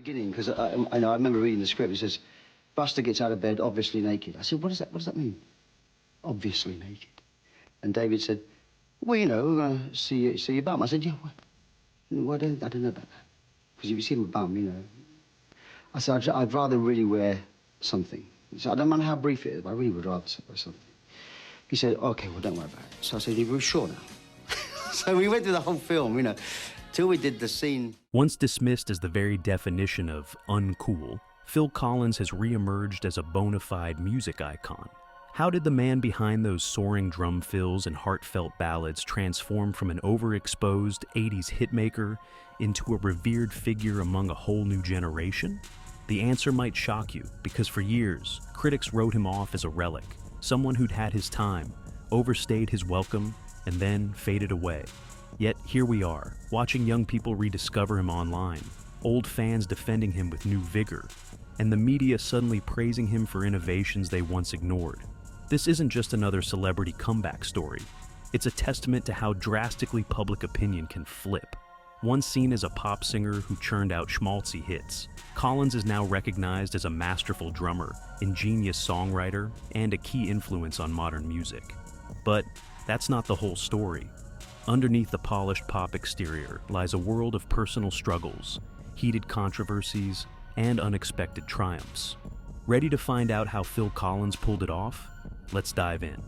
beginning, because I know I remember reading the script. It says, Buster gets out of bed, obviously naked. I said, what does that mean? Obviously naked. And David said, well, you know, see your bum. I said, yeah, well, I don't know about that. Because if you see my bum, you know. I said, I'd rather really wear something. So I don't matter how brief it is, but I really would rather wear something. He said, okay, well, don't worry about it. So I said, we're sure now. So we went through the whole film, you know, till we did the scene. Once dismissed as the very definition of uncool, Phil Collins has reemerged as a bona fide music icon. How did the man behind those soaring drum fills and heartfelt ballads transform from an overexposed 80s hitmaker into a revered figure among a whole new generation? The answer might shock you, because for years, critics wrote him off as a relic, someone who'd had his time, overstayed his welcome, and then faded away. Yet here we are, watching young people rediscover him online, old fans defending him with new vigor, and the media suddenly praising him for innovations they once ignored. This isn't just another celebrity comeback story. It's a testament to how drastically public opinion can flip. Once seen as a pop singer who churned out schmaltzy hits, Collins is now recognized as a masterful drummer, ingenious songwriter, and a key influence on modern music. But that's not the whole story. Underneath the polished pop exterior lies a world of personal struggles, heated controversies, and unexpected triumphs. Ready to find out how Phil Collins pulled it off? Let's dive in.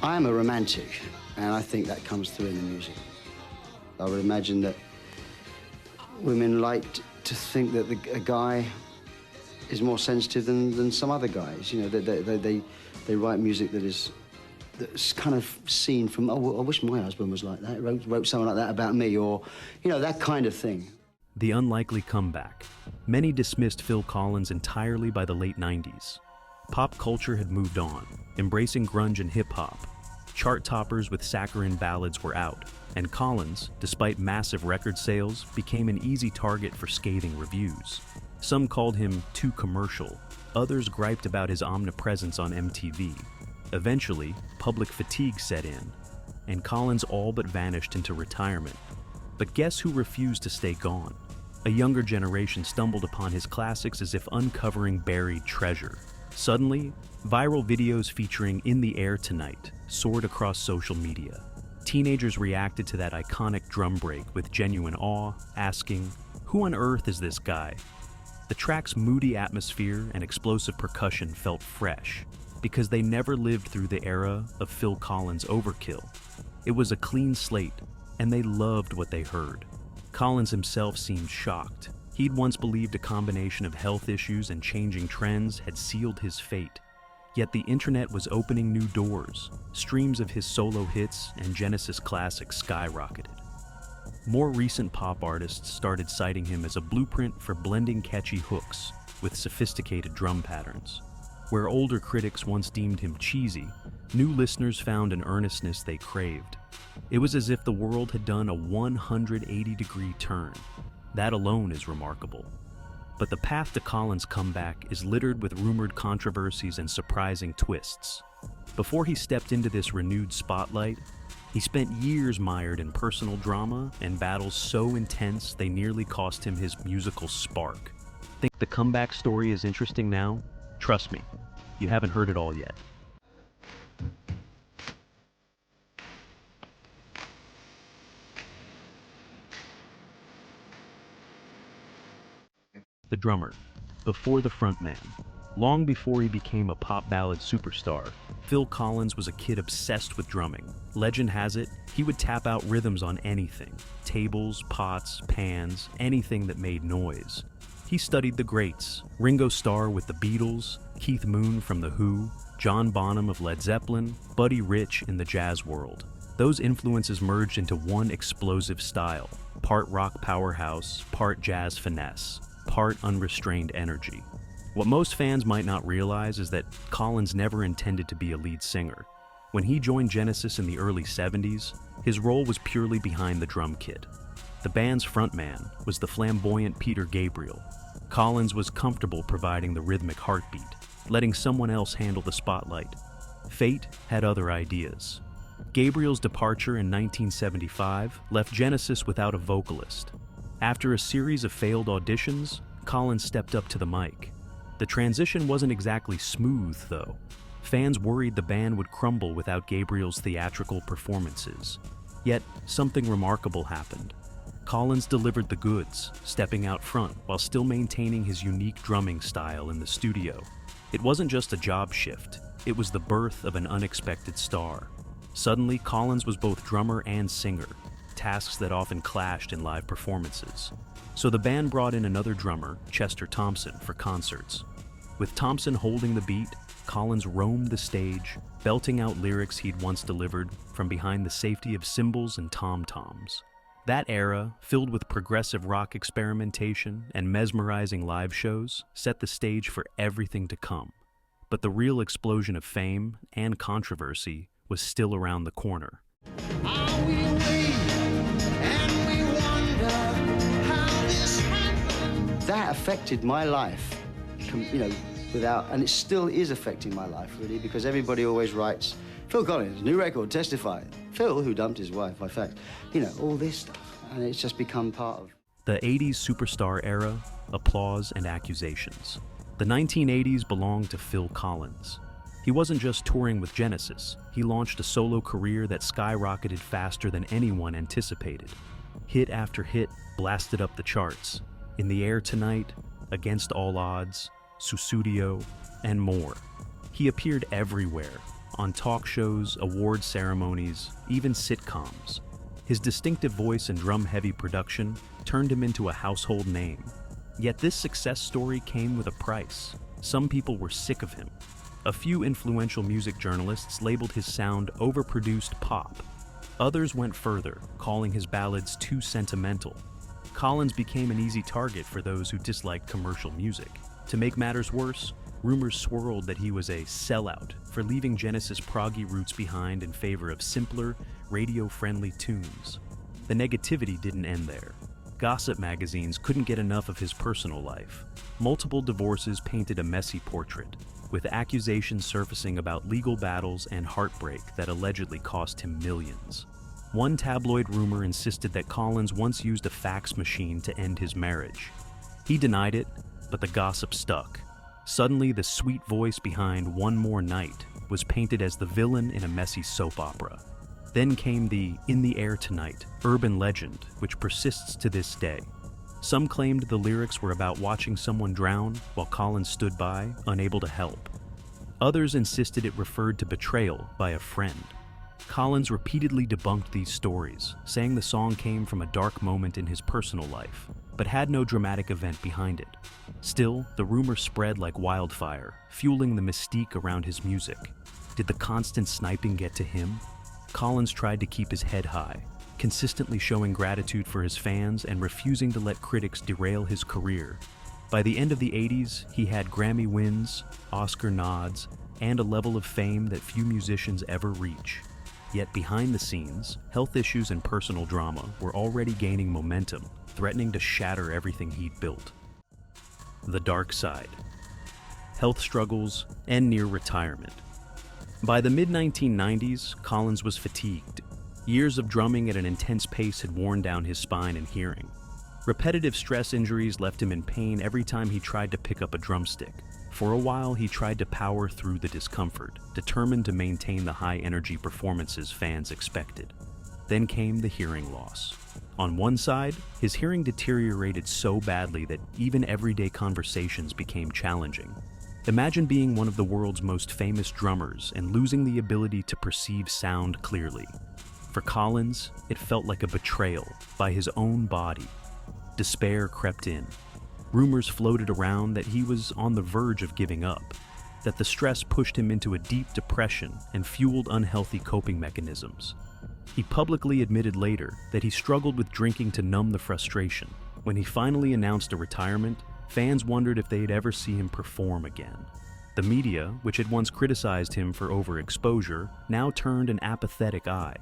I am a romantic, and I think that comes through in the music. I would imagine that women like to think that a guy is more sensitive than some other guys. You know, they write music that's kind of seen from, oh, I wish my husband was like that, wrote something like that about me, or, you know, that kind of thing. The unlikely comeback. Many dismissed Phil Collins entirely by the late 90s. Pop culture had moved on, embracing grunge and hip-hop. Chart toppers with saccharine ballads were out, and Collins, despite massive record sales, became an easy target for scathing reviews. Some called him too commercial, others griped about his omnipresence on MTV. Eventually, public fatigue set in, and Collins all but vanished into retirement. But guess who refused to stay gone? A younger generation stumbled upon his classics as if uncovering buried treasure. Suddenly, viral videos featuring "In the Air Tonight" soared across social media. Teenagers reacted to that iconic drum break with genuine awe, asking, "Who on earth is this guy?" The track's moody atmosphere and explosive percussion felt fresh, because they never lived through the era of Phil Collins' overkill. It was a clean slate, and they loved what they heard. Collins himself seemed shocked. He'd once believed a combination of health issues and changing trends had sealed his fate. Yet the internet was opening new doors. Streams of his solo hits and Genesis classics skyrocketed. More recent pop artists started citing him as a blueprint for blending catchy hooks with sophisticated drum patterns. Where older critics once deemed him cheesy, new listeners found an earnestness they craved. It was as if the world had done a 180-degree turn. That alone is remarkable. But the path to Collins' comeback is littered with rumored controversies and surprising twists. Before he stepped into this renewed spotlight, he spent years mired in personal drama and battles so intense they nearly cost him his musical spark. Think the comeback story is interesting now? Trust me, you haven't heard it all yet. The drummer, before the frontman. Long before he became a pop ballad superstar, Phil Collins was a kid obsessed with drumming. Legend has it, he would tap out rhythms on anything. Tables, pots, pans, anything that made noise. He studied the greats, Ringo Starr with the Beatles, Keith Moon from The Who, John Bonham of Led Zeppelin, Buddy Rich in the jazz world. Those influences merged into one explosive style, part rock powerhouse, part jazz finesse, part unrestrained energy. What most fans might not realize is that Collins never intended to be a lead singer. When he joined Genesis in the early 70s, his role was purely behind the drum kit. The band's frontman was the flamboyant Peter Gabriel. Collins was comfortable providing the rhythmic heartbeat, letting someone else handle the spotlight. Fate had other ideas. Gabriel's departure in 1975 left Genesis without a vocalist. After a series of failed auditions, Collins stepped up to the mic. The transition wasn't exactly smooth, though. Fans worried the band would crumble without Gabriel's theatrical performances. Yet, something remarkable happened. Collins delivered the goods, stepping out front while still maintaining his unique drumming style in the studio. It wasn't just a job shift, it was the birth of an unexpected star. Suddenly, Collins was both drummer and singer, tasks that often clashed in live performances. So the band brought in another drummer, Chester Thompson, for concerts. With Thompson holding the beat, Collins roamed the stage, belting out lyrics he'd once delivered from behind the safety of cymbals and tom-toms. That era, filled with progressive rock experimentation and mesmerizing live shows, set the stage for everything to come. But the real explosion of fame and controversy was still around the corner. That affected my life, and it still is affecting my life, really, because everybody always writes, Phil Collins, new record, Testify. Phil, who dumped his wife, by fact, all this stuff, and it's just become part of. The 80s superstar era, applause and accusations. The 1980s belonged to Phil Collins. He wasn't just touring with Genesis, he launched a solo career that skyrocketed faster than anyone anticipated. Hit after hit blasted up the charts. In the Air Tonight, Against All Odds, Susudio, and more. He appeared everywhere, on talk shows, award ceremonies, even sitcoms. His distinctive voice and drum-heavy production turned him into a household name. Yet this success story came with a price. Some people were sick of him. A few influential music journalists labeled his sound overproduced pop. Others went further, calling his ballads too sentimental. Collins became an easy target for those who disliked commercial music. To make matters worse, rumors swirled that he was a sellout for leaving Genesis' proggy roots behind in favor of simpler, radio-friendly tunes. The negativity didn't end there. Gossip magazines couldn't get enough of his personal life. Multiple divorces painted a messy portrait, with accusations surfacing about legal battles and heartbreak that allegedly cost him millions. One tabloid rumor insisted that Collins once used a fax machine to end his marriage. He denied it, but the gossip stuck. Suddenly, the sweet voice behind One More Night was painted as the villain in a messy soap opera. Then came the In the Air Tonight urban legend, which persists to this day. Some claimed the lyrics were about watching someone drown while Collins stood by, unable to help. Others insisted it referred to betrayal by a friend. Collins repeatedly debunked these stories, saying the song came from a dark moment in his personal life, but had no dramatic event behind it. Still, the rumor spread like wildfire, fueling the mystique around his music. Did the constant sniping get to him? Collins tried to keep his head high, consistently showing gratitude for his fans and refusing to let critics derail his career. By the end of the 80s, he had Grammy wins, Oscar nods, and a level of fame that few musicians ever reach. Yet behind the scenes, health issues and personal drama were already gaining momentum, threatening to shatter everything he'd built. The dark side. Health struggles and near retirement. By the mid-1990s, Collins was fatigued. Years of drumming at an intense pace had worn down his spine and hearing. Repetitive stress injuries left him in pain every time he tried to pick up a drumstick. For a while, he tried to power through the discomfort, determined to maintain the high-energy performances fans expected. Then came the hearing loss. On one side, his hearing deteriorated so badly that even everyday conversations became challenging. Imagine being one of the world's most famous drummers and losing the ability to perceive sound clearly. For Collins, it felt like a betrayal by his own body. Despair crept in. Rumors floated around that he was on the verge of giving up, that the stress pushed him into a deep depression and fueled unhealthy coping mechanisms. He publicly admitted later that he struggled with drinking to numb the frustration. When he finally announced a retirement, fans wondered if they'd ever see him perform again. The media, which had once criticized him for overexposure, now turned an apathetic eye.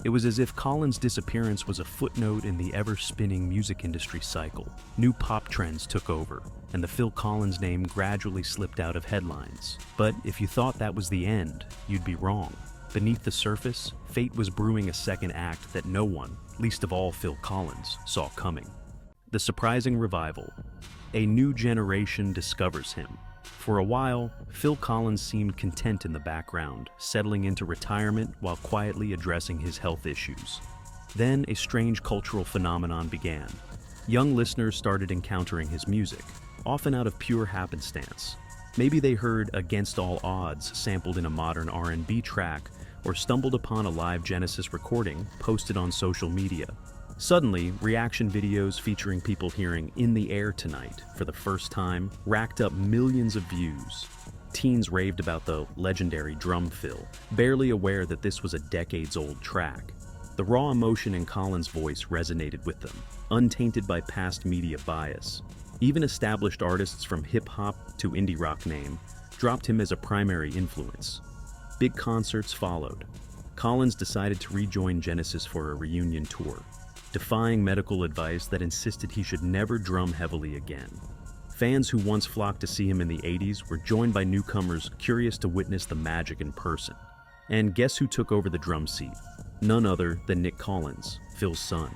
It was as if Collins' disappearance was a footnote in the ever-spinning music industry cycle. New pop trends took over, and the Phil Collins name gradually slipped out of headlines. But if you thought that was the end, you'd be wrong. Beneath the surface, fate was brewing a second act that no one, least of all Phil Collins, saw coming. The surprising revival. A new generation discovers him. For a while, Phil Collins seemed content in the background, settling into retirement while quietly addressing his health issues. Then a strange cultural phenomenon began. Young listeners started encountering his music, often out of pure happenstance. Maybe they heard "Against All Odds" sampled in a modern R&B track, or stumbled upon a live Genesis recording posted on social media. Suddenly, reaction videos featuring people hearing "In the Air Tonight" for the first time racked up millions of views. Teens raved about the legendary drum fill, barely aware that this was a decades-old track. The raw emotion in Collins' voice resonated with them, untainted by past media bias. Even established artists from hip-hop to indie rock name dropped him as a primary influence. Big concerts followed. Collins decided to rejoin Genesis for a reunion tour, defying medical advice that insisted he should never drum heavily again. Fans who once flocked to see him in the 80s were joined by newcomers curious to witness the magic in person. And guess who took over the drum seat? None other than Nick Collins, Phil's son,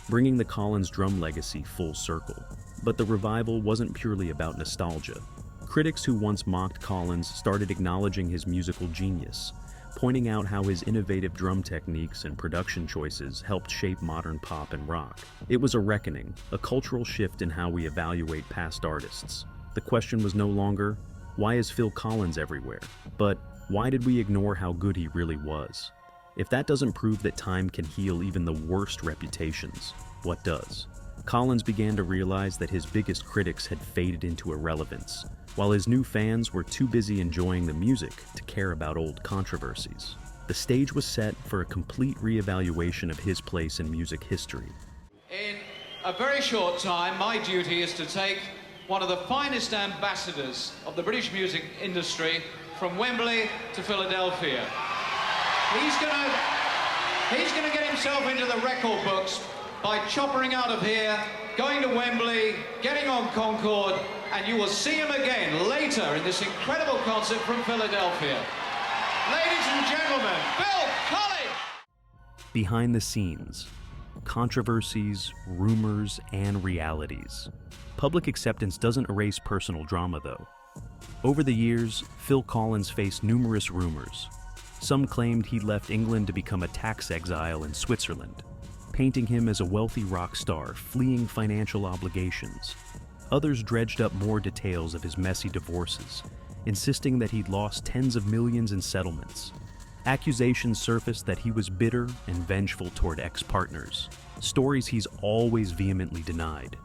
bringing the Collins drum legacy full circle. But the revival wasn't purely about nostalgia. Critics who once mocked Collins started acknowledging his musical genius, pointing out how his innovative drum techniques and production choices helped shape modern pop and rock. It was a reckoning, a cultural shift in how we evaluate past artists. The question was no longer, why is Phil Collins everywhere? But why did we ignore how good he really was? If that doesn't prove that time can heal even the worst reputations, what does? Collins began to realize that his biggest critics had faded into irrelevance, while his new fans were too busy enjoying the music to care about old controversies. The stage was set for a complete reevaluation of his place in music history. In a very short time, my duty is to take one of the finest ambassadors of the British music industry from Wembley to Philadelphia. He's gonna get himself into the record books by choppering out of here, going to Wembley, getting on Concorde, and you will see him again later in this incredible concert from Philadelphia. Ladies and gentlemen, Phil Collins! Behind the scenes, controversies, rumors, and realities. Public acceptance doesn't erase personal drama, though. Over the years, Phil Collins faced numerous rumors. Some claimed he left England to become a tax exile in Switzerland, painting him as a wealthy rock star fleeing financial obligations. Others dredged up more details of his messy divorces, insisting that he'd lost tens of millions in settlements. Accusations surfaced that he was bitter and vengeful toward ex-partners, stories he's always vehemently denied.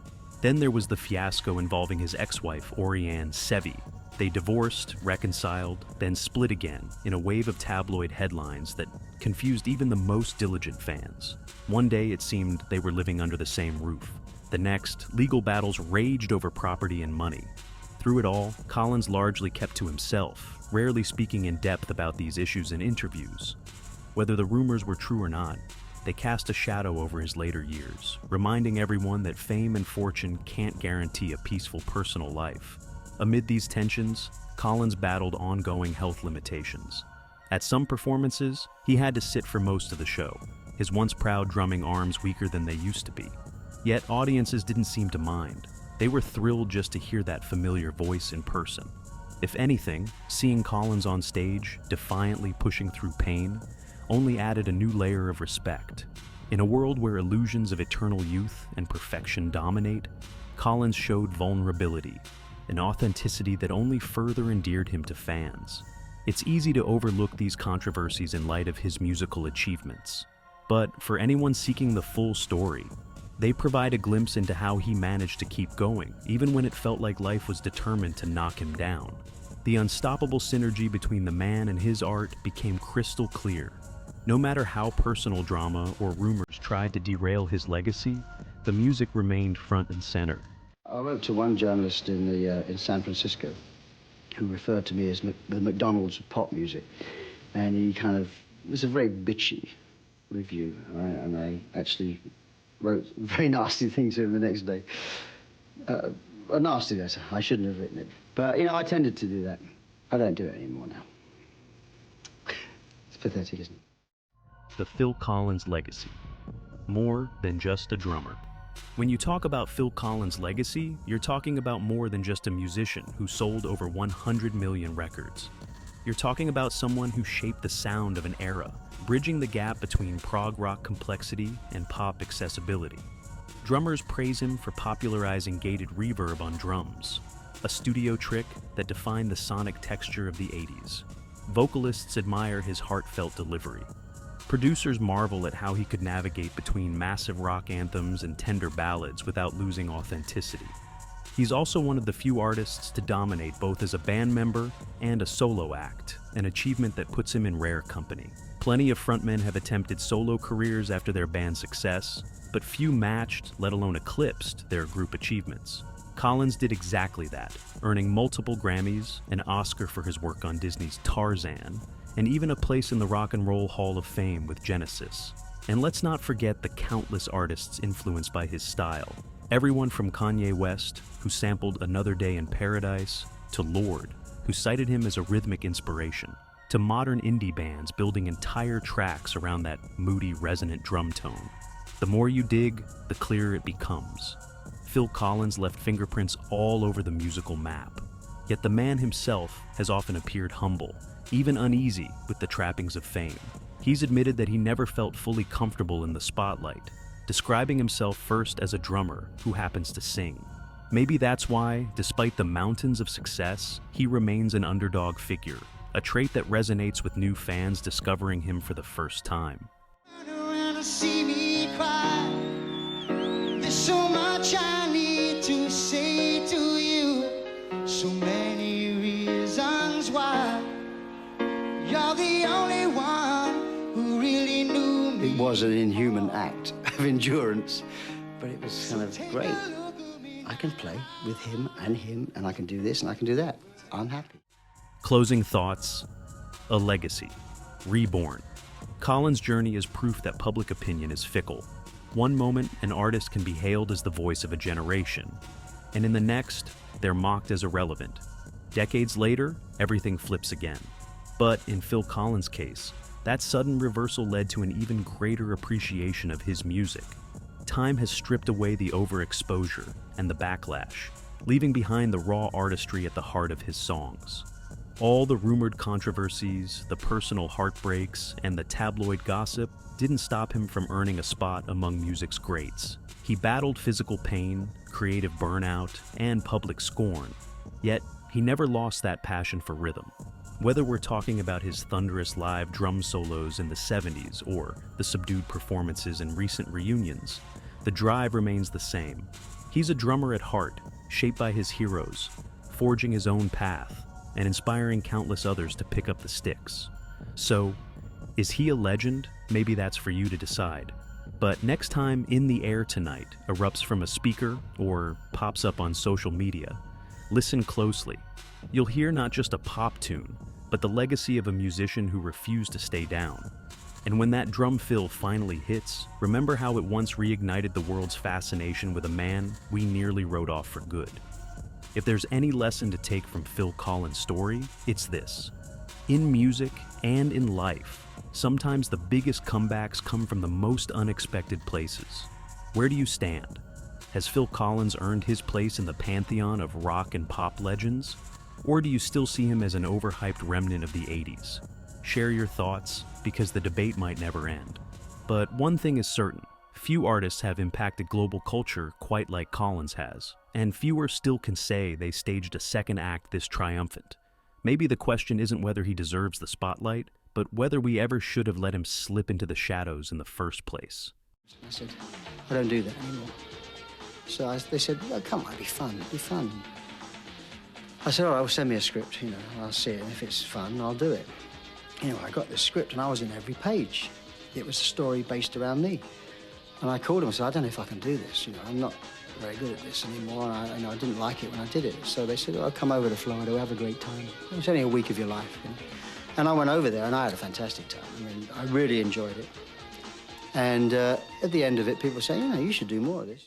Then there was the fiasco involving his ex-wife, Orianne Sevi. They divorced, reconciled, then split again in a wave of tabloid headlines that confused even the most diligent fans. One day it seemed they were living under the same roof. The next, legal battles raged over property and money. Through it all, Collins largely kept to himself, rarely speaking in depth about these issues in interviews. Whether the rumors were true or not, they cast a shadow over his later years, reminding everyone that fame and fortune can't guarantee a peaceful personal life. Amid these tensions, Collins battled ongoing health limitations. At some performances, he had to sit for most of the show, his once proud drumming arms weaker than they used to be. Yet audiences didn't seem to mind. They were thrilled just to hear that familiar voice in person. If anything, seeing Collins on stage, defiantly pushing through pain, only added a new layer of respect. In a world where illusions of eternal youth and perfection dominate, Collins showed vulnerability, an authenticity that only further endeared him to fans. It's easy to overlook these controversies in light of his musical achievements. But for anyone seeking the full story, they provide a glimpse into how he managed to keep going, even when it felt like life was determined to knock him down. The unstoppable synergy between the man and his art became crystal clear. No matter how personal drama or rumors tried to derail his legacy, the music remained front and center. I wrote to one journalist in San Francisco who referred to me as the McDonald's of pop music, and he it was a very bitchy review, right? And I actually wrote very nasty things to him the next day. A nasty letter. I shouldn't have written it. But, I tended to do that. I don't do it anymore now. It's pathetic, isn't it? The Phil Collins legacy. More than just a drummer. When you talk about Phil Collins' legacy, you're talking about more than just a musician who sold over 100 million records. You're talking about someone who shaped the sound of an era, bridging the gap between prog rock complexity and pop accessibility. Drummers praise him for popularizing gated reverb on drums, a studio trick that defined the sonic texture of the 80s. Vocalists admire his heartfelt delivery. Producers marvel at how he could navigate between massive rock anthems and tender ballads without losing authenticity. He's also one of the few artists to dominate both as a band member and a solo act, an achievement that puts him in rare company. Plenty of frontmen have attempted solo careers after their band's success, but few matched, let alone eclipsed, their group achievements. Collins did exactly that, earning multiple Grammys, an Oscar for his work on Disney's Tarzan, and even a place in the Rock and Roll Hall of Fame with Genesis. And let's not forget the countless artists influenced by his style. Everyone from Kanye West, who sampled Another Day in Paradise, to Lorde, who cited him as a rhythmic inspiration, to modern indie bands building entire tracks around that moody, resonant drum tone. The more you dig, the clearer it becomes. Phil Collins left fingerprints all over the musical map. Yet the man himself has often appeared humble, even uneasy with the trappings of fame. He's admitted that he never felt fully comfortable in the spotlight, describing himself first as a drummer who happens to sing. Maybe that's why, despite the mountains of success, he remains an underdog figure, a trait that resonates with new fans discovering him for the first time. See me cry. There's so much I need to say to you, so many reasons why you're the only one who really knew me. It was an inhuman act of endurance, but it was kind of great. I can play with him, and I can do this and I can do that. I'm happy. Closing thoughts, a legacy, reborn. Collins' journey is proof that public opinion is fickle. One moment, an artist can be hailed as the voice of a generation, and in the next, they're mocked as irrelevant. Decades later, everything flips again. But in Phil Collins' case, that sudden reversal led to an even greater appreciation of his music. Time has stripped away the overexposure and the backlash, leaving behind the raw artistry at the heart of his songs. All the rumored controversies, the personal heartbreaks, and the tabloid gossip didn't stop him from earning a spot among music's greats. He battled physical pain, creative burnout, and public scorn. Yet, he never lost that passion for rhythm. Whether we're talking about his thunderous live drum solos in the 70s or the subdued performances in recent reunions, the drive remains the same. He's a drummer at heart, shaped by his heroes, forging his own path, and inspiring countless others to pick up the sticks. So, is he a legend? Maybe that's for you to decide. But next time In the Air Tonight erupts from a speaker or pops up on social media, listen closely. You'll hear not just a pop tune, but the legacy of a musician who refused to stay down. And when that drum fill finally hits, remember how it once reignited the world's fascination with a man we nearly wrote off for good. If there's any lesson to take from Phil Collins' story, it's this. In music and in life, sometimes the biggest comebacks come from the most unexpected places. Where do you stand? Has Phil Collins earned his place in the pantheon of rock and pop legends? Or do you still see him as an overhyped remnant of the 80s? Share your thoughts, because the debate might never end. But one thing is certain. Few artists have impacted global culture quite like Collins has, and fewer still can say they staged a second act this triumphant. Maybe the question isn't whether he deserves the spotlight, but whether we ever should have let him slip into the shadows in the first place. I said, I don't do that anymore. So they said, well, come on, it'll be fun, it'll be fun. I said, all right, well, send me a script, I'll see it, and if it's fun, I'll do it. I got this script, and I was in every page. It was a story based around me. And I called him and said, I don't know if I can do this, I'm not very good at this anymore, and I didn't like it when I did it. So they said, oh, come over to Florida, we'll have a great time. It was only a week of your life, And I went over there, and I had a fantastic time. I really enjoyed it. And at the end of it, people were saying, you should do more of this.